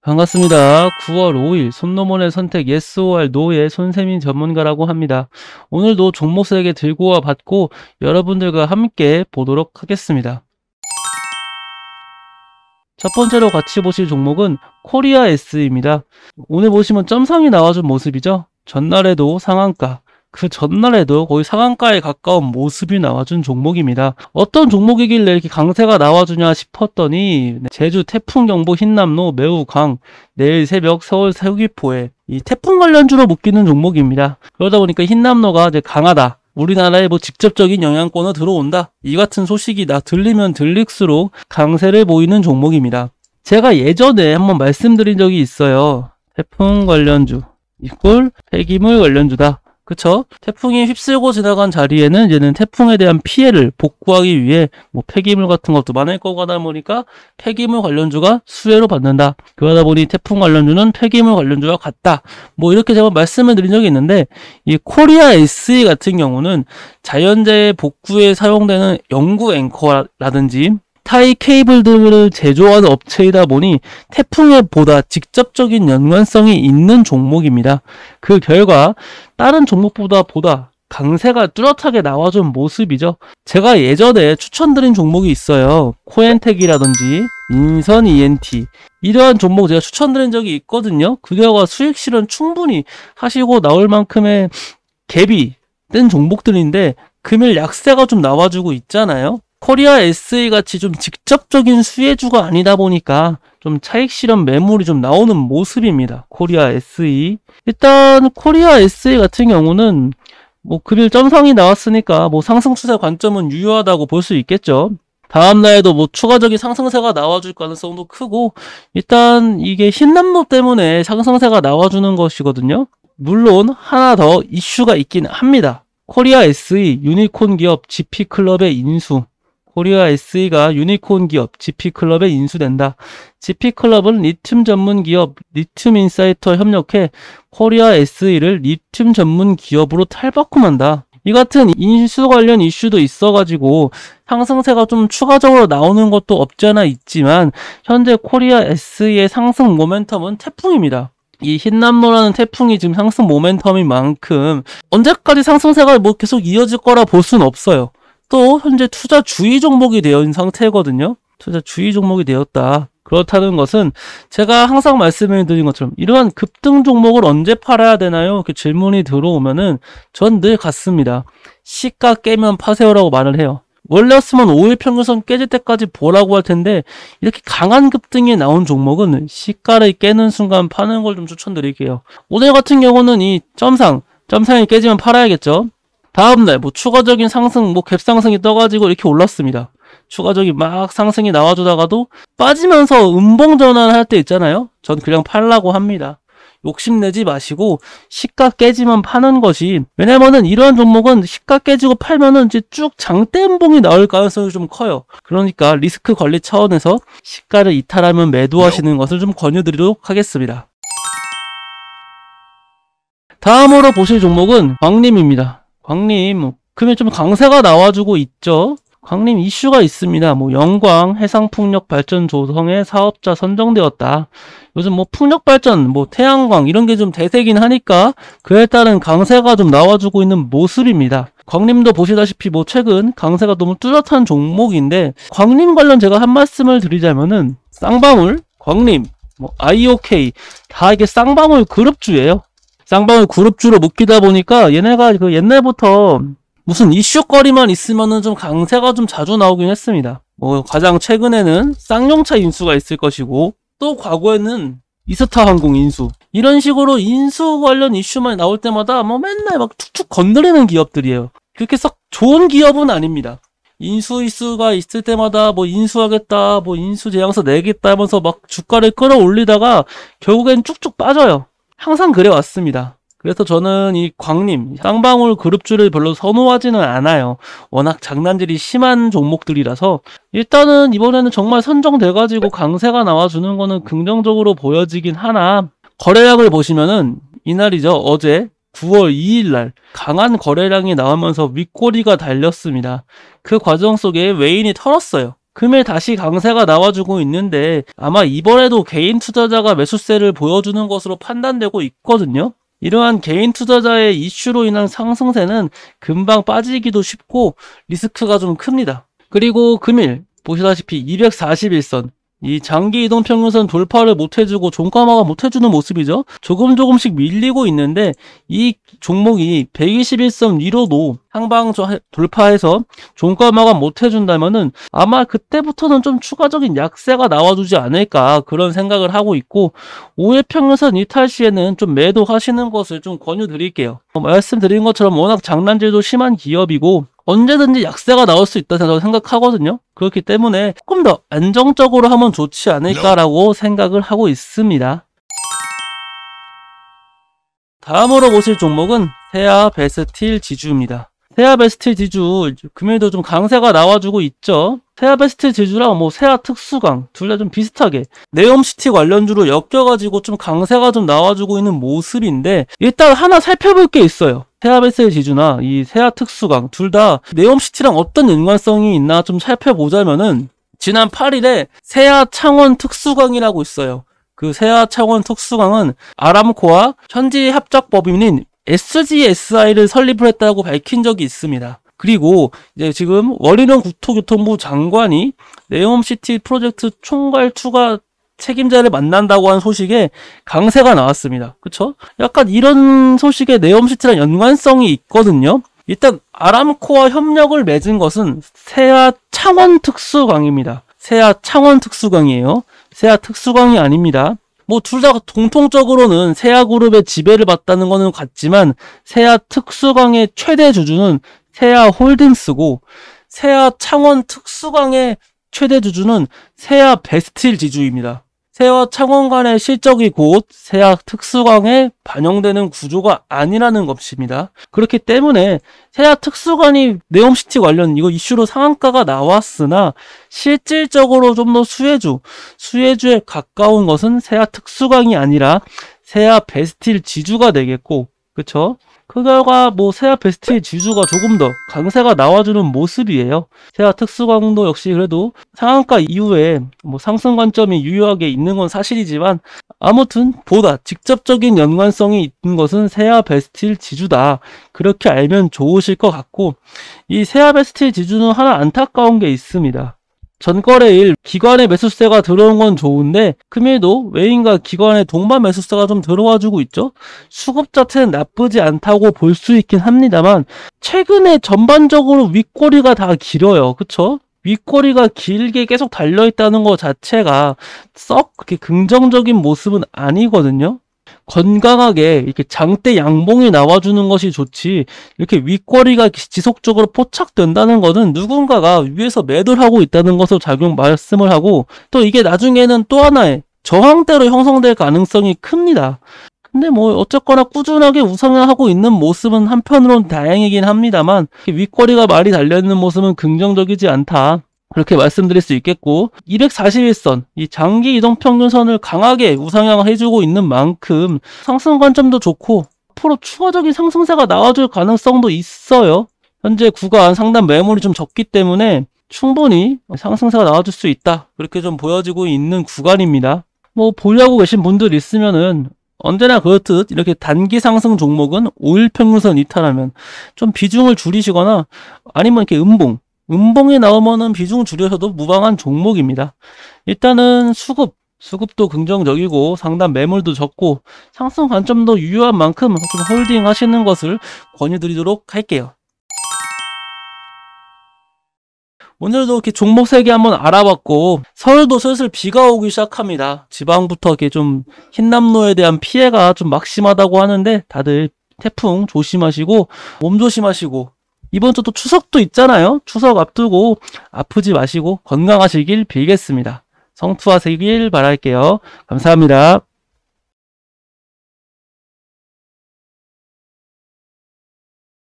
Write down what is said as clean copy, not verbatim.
반갑습니다. 9월 5일 손노몬의 선택 yes or no의 손세민 전문가라고 합니다. 오늘도 종목 3개 들고 와 봤고 여러분들과 함께 보도록 하겠습니다. 첫 번째로 같이 보실 종목은 코리아 S입니다. 오늘 보시면 점상이 나와준 모습이죠. 전날에도 상한가, 그 전날에도 거의 상한가에 가까운 모습이 나와준 종목입니다. 어떤 종목이길래 이렇게 강세가 나와주냐 싶었더니 제주 태풍경보 흰남노 매우 강, 내일 새벽 서울 서귀포에 이 태풍 관련주로 묶이는 종목입니다. 그러다 보니까 흰남노가 이제 강하다, 우리나라에 뭐 직접적인 영향권으로 들어온다, 이 같은 소식이 들리면 들릴수록 강세를 보이는 종목입니다. 제가 예전에 한번 말씀드린 적이 있어요. 태풍 관련주 이꼴 폐기물 관련주다. 그쵸? 태풍이 휩쓸고 지나간 자리에는 이제는 태풍에 대한 피해를 복구하기 위해 뭐 폐기물 같은 것도 많을 거고 하다 보니까 폐기물 관련주가 수혜로 받는다. 그러다 보니 태풍 관련주는 폐기물 관련주와 같다. 뭐 이렇게 제가 말씀을 드린 적이 있는데, 이 코리아 SE 같은 경우는 자연재해 복구에 사용되는 연구 앵커라든지 타이 케이블들을 제조하는 업체이다 보니 태풍에 보다 직접적인 연관성이 있는 종목입니다. 그 결과 다른 종목보다 강세가 뚜렷하게 나와준 모습이죠. 제가 예전에 추천드린 종목이 있어요. 코엔텍이라든지 인선 ENT, 이러한 종목 제가 추천드린 적이 있거든요. 그 결과 수익 실현 충분히 하시고 나올 만큼의 갭이 뜬 종목들인데 금일 약세가 좀 나와주고 있잖아요. 코리아 SE 같이 좀 직접적인 수혜주가 아니다 보니까 좀 차익 실현 매물이 좀 나오는 모습입니다. 코리아 SE. 일단 코리아 SE 같은 경우는 뭐 금일 점상이 나왔으니까 뭐 상승 추세 관점은 유효하다고 볼 수 있겠죠. 다음 날에도 뭐 추가적인 상승세가 나와줄 가능성도 크고, 일단 이게 흰남노 때문에 상승세가 나와주는 것이거든요. 물론 하나 더 이슈가 있긴 합니다. 코리아 SE 유니콘 기업 GP클럽의 인수. 코리아 SE가 유니콘 기업 GP클럽에 인수된다. GP클럽은 리튬 전문 기업 리튬인사이트와 협력해 코리아 SE를 리튬 전문 기업으로 탈바꿈한다. 이 같은 인수 관련 이슈도 있어가지고 상승세가 좀 추가적으로 나오는 것도 없지 않아 있지만, 현재 코리아 SE의 상승 모멘텀은 태풍입니다. 이 흰남노라는 태풍이 지금 상승 모멘텀인 만큼 언제까지 상승세가 뭐 계속 이어질 거라 볼 수는 없어요. 또 현재 투자 주의 종목이 되어 있는 상태거든요. 투자 주의 종목이 되었다. 그렇다는 것은 제가 항상 말씀을 드린 것처럼 이러한 급등 종목을 언제 팔아야 되나요? 이렇게 질문이 들어오면은 전 늘 같습니다. 시가 깨면 파세요라고 말을 해요. 원래였으면 5일 평균선 깨질 때까지 보라고 할 텐데, 이렇게 강한 급등이 나온 종목은 시가를 깨는 순간 파는 걸 좀 추천드릴게요. 오늘 같은 경우는 이 점상이 깨지면 팔아야겠죠. 다음날 뭐 추가적인 상승, 뭐 갭상승이 떠가지고 이렇게 올랐습니다. 추가적인 막 상승이 나와주다가도 빠지면서 음봉 전환할 때 있잖아요. 전 그냥 팔라고 합니다. 욕심내지 마시고 시가 깨지면 파는 것이, 왜냐면은 이러한 종목은 시가 깨지고 팔면은 이제 쭉 장대 음봉이 나올 가능성이 좀 커요. 그러니까 리스크 관리 차원에서 시가를 이탈하면 매도하시는 것을 좀 권유드리도록 하겠습니다. 다음으로 보실 종목은 광림입니다. 광림, 금일 좀 강세가 나와주고 있죠. 광림 이슈가 있습니다. 뭐 영광 해상풍력 발전 조성의 사업자 선정되었다. 요즘 뭐 풍력 발전, 뭐 태양광 이런 게 좀 대세긴 하니까 그에 따른 강세가 좀 나와주고 있는 모습입니다. 광림도 보시다시피 뭐 최근 강세가 너무 뚜렷한 종목인데, 광림 관련 제가 한 말씀을 드리자면은 쌍방울, 광림, 뭐 IOK 다 이게 쌍방울 그룹주예요. 쌍방울 그룹주로 묶이다 보니까 얘네가 그 옛날부터 무슨 이슈거리만 있으면은 좀 강세가 좀 자주 나오긴 했습니다. 뭐 가장 최근에는 쌍용차 인수가 있을 것이고, 또 과거에는 이스타항공 인수, 이런 식으로 인수 관련 이슈만 나올 때마다 뭐 맨날 막 툭툭 건드리는 기업들이에요. 그렇게 썩 좋은 기업은 아닙니다. 인수 이슈가 있을 때마다 뭐 인수하겠다, 뭐 인수 제안서 내겠다 하면서 막 주가를 끌어올리다가 결국엔 쭉쭉 빠져요. 항상 그래왔습니다. 그래서 저는 이 광림, 쌍방울 그룹주를 별로 선호하지는 않아요. 워낙 장난질이 심한 종목들이라서 일단은 이번에는 정말 선정돼가지고 강세가 나와주는 거는 긍정적으로 보여지긴 하나, 거래량을 보시면은 이날이죠. 어제 9월 2일 날 강한 거래량이 나오면서 윗꼬리가 달렸습니다. 그 과정 속에 외인이 털었어요. 금일 다시 강세가 나와주고 있는데 아마 이번에도 개인 투자자가 매수세를 보여주는 것으로 판단되고 있거든요. 이러한 개인 투자자의 이슈로 인한 상승세는 금방 빠지기도 쉽고 리스크가 좀 큽니다. 그리고 금일 보시다시피 241선 이 장기 이동 평균선 돌파를 못해주고 종가마감 못해주는 모습이죠. 조금씩 밀리고 있는데 이 종목이 121선 위로도 상방 돌파해서 종가마감 못해준다면은 아마 그때부터는 좀 추가적인 약세가 나와주지 않을까 그런 생각을 하고 있고, 5일 평균선 이탈 시에는 좀 매도하시는 것을 좀 권유드릴게요. 말씀드린 것처럼 워낙 장난질도 심한 기업이고 언제든지 약세가 나올 수 있다고 저는 생각하거든요. 그렇기 때문에 조금 더 안정적으로 하면 좋지 않을까라고 생각을 하고 있습니다. 다음으로 보실 종목은 세아 베스틸 지주입니다. 세아 베스틸 지주 금일도 좀 강세가 나와주고 있죠. 세아 베스틸 지주랑 세아 특수강 둘 다 좀 비슷하게 네옴시티 관련주로 엮여가지고 좀 강세가 좀 나와주고 있는 모습인데, 일단 하나 살펴볼 게 있어요. 세아 베스틸 지주나 이 세아 특수강 둘 다 네옴시티랑 어떤 연관성이 있나 좀 살펴보자면은, 지난 8일에 세아 창원 특수강이라고 있어요. 그 세아 창원 특수강은 아람코와 현지 합작법인인 SGSI를 설립을 했다고 밝힌 적이 있습니다. 그리고 이제 지금 원희룡 국토교통부 장관이 네옴시티 프로젝트 총괄 추가 책임자를 만난다고 한 소식에 강세가 나왔습니다. 그쵸? 약간 이런 소식에 네옴시티랑 연관성이 있거든요. 일단 아람코와 협력을 맺은 것은 세아 창원 특수강입니다. 세아 창원 특수강이에요. 세아 특수강이 아닙니다. 둘 다 공통적으로는 세아그룹의 지배를 받다는 거는 같지만 세아 특수강의 최대 주주는 세아홀딩스고, 세아 창원 특수강의 최대 주주는 세아 베스틸 지주입니다. 세아 창원 간의 실적이 곧 세아 특수강에 반영되는 구조가 아니라는 것입니다. 그렇기 때문에 세아 특수강이 네옴시티 관련 이거 이슈로 상한가가 나왔으나 실질적으로 좀 더 수혜주에 가까운 것은 세아 특수강이 아니라 세아 베스틸 지주가 되겠고, 그쵸? 그 결과 세아 베스틸 지주가 조금 더 강세가 나와주는 모습이에요. 세아 특수강도 역시 그래도 상한가 이후에 상승 관점이 유효하게 있는 건 사실이지만, 아무튼 보다 직접적인 연관성이 있는 것은 세아 베스틸 지주다. 그렇게 알면 좋으실 것 같고, 이 세아 베스틸 지주는 하나 안타까운 게 있습니다. 전거래일 기관의 매수세가 들어온 건 좋은데 금일도 외인과 기관의 동반 매수세가 좀 들어와주고 있죠. 수급 자체는 나쁘지 않다고 볼 수 있긴 합니다만 최근에 전반적으로 윗꼬리가 다 길어요. 그쵸? 윗꼬리가 길게 계속 달려있다는 것 자체가 썩 그렇게 긍정적인 모습은 아니거든요. 건강하게 이렇게 장대 양봉이 나와주는 것이 좋지, 이렇게 윗꼬리가 지속적으로 포착된다는 것은 누군가가 위에서 매도를 하고 있다는 것을 말씀을 하고, 또 이게 나중에는 또 하나의 저항대로 형성될 가능성이 큽니다. 근데 어쨌거나 꾸준하게 우상을 하고 있는 모습은 한편으론 다행이긴 합니다만 윗꼬리가 많이 달려있는 모습은 긍정적이지 않다. 그렇게 말씀드릴 수 있겠고, 241선, 이 장기 이동 평균선을 강하게 우상향을 해주고 있는 만큼 상승 관점도 좋고 앞으로 추가적인 상승세가 나와줄 가능성도 있어요. 현재 구간 상단 매물이 좀 적기 때문에 충분히 상승세가 나와줄 수 있다. 그렇게 좀 보여지고 있는 구간입니다. 보유하고 계신 분들 있으면은 언제나 그렇듯 이렇게 단기 상승 종목은 5일 평균선 이탈하면 좀 비중을 줄이시거나 아니면 이렇게 음봉이 나오면은 비중 줄여서도 무방한 종목입니다. 일단은 수급도 긍정적이고 상단 매물도 적고 상승 관점도 유효한 만큼 좀 홀딩 하시는 것을 권유드리도록 할게요. 오늘도 이렇게 종목 3개 한번 알아봤고, 서울도 슬슬 비가 오기 시작합니다. 지방부터 이렇게 좀 흰남노에 대한 피해가 좀 막심하다고 하는데 다들 태풍 조심하시고 몸 조심하시고, 이번 주 또 추석도 있잖아요. 추석 앞두고 아프지 마시고 건강하시길 빌겠습니다. 성투하시길 바랄게요. 감사합니다.